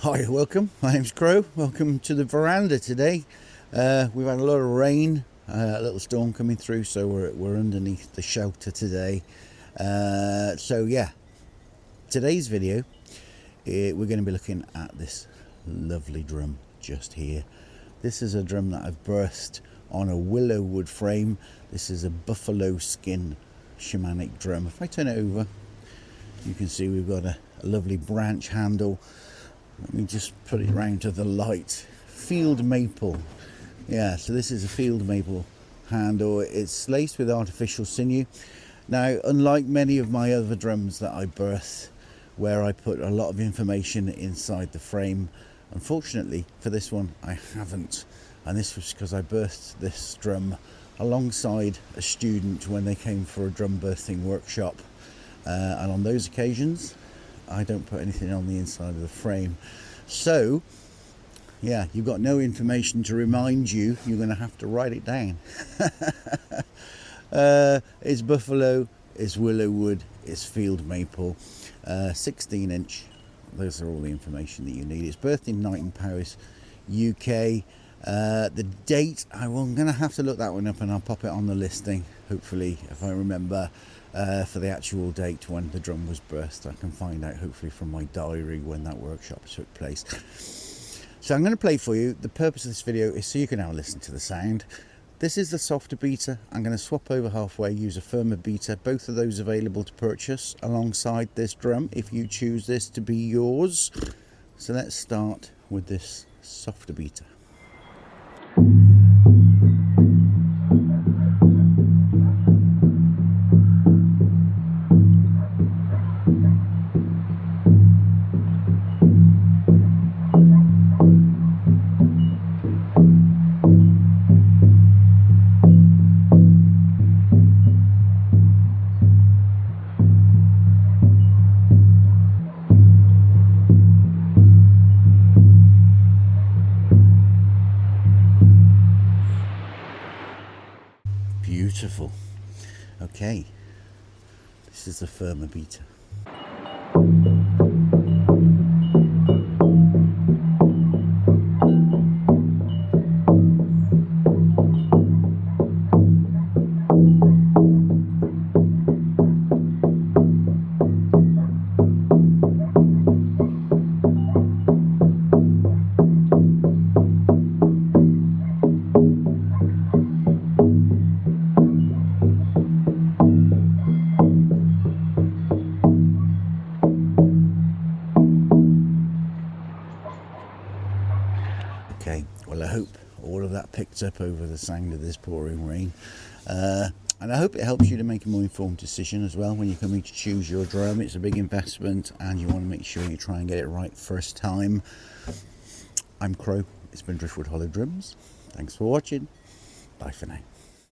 Hi, welcome. My name's Crow. Welcome to the veranda today. We've had a lot of rain, a little storm coming through, so we're underneath the shelter today. So yeah, today's video, we're going to be looking at this lovely drum just here. This is a drum that I've birthed on a willow wood frame. This is a buffalo skin shamanic drum. If I turn it over, you can see we've got a lovely branch handle. Let me just put it round to the light. Field maple. Yeah, so this is a field maple handle. It's laced with artificial sinew. Now, unlike many of my other drums that I birth, where I put a lot of information inside the frame, unfortunately for this one I haven't. And this was because I birthed this drum alongside a student when they came for a drum birthing workshop. And on those occasions, I don't put anything on the inside of the frame. So, yeah, you've got no information to remind you. You're going to have to write it down. It's buffalo, it's willow wood, it's field maple, 16 inch. Those are all the information that you need. It's birthed in Knighton Powys, UK. The date, I'm going to have to look that one up and I'll pop it on the listing, hopefully, if I remember. For the actual date when the drum was birthed. I can find out hopefully from my diary when that workshop took place. So I'm going to play for you. The purpose of this video is so you can now listen to the sound. This is the softer beater. I'm going to swap over halfway, use a firmer beater. Both of those available to purchase alongside this drum if you choose this to be yours. So let's start with this softer beater. Beautiful. Okay, this is the firmer beater. Okay, well I hope all of that picked up over the sound of this pouring rain. And I hope it helps you to make a more informed decision as well when you're coming to choose your drum. It's a big investment and you want to make sure you try and get it right first time. I'm Crow, it's been Driftwood Hollow Drums. Thanks for watching. Bye for now.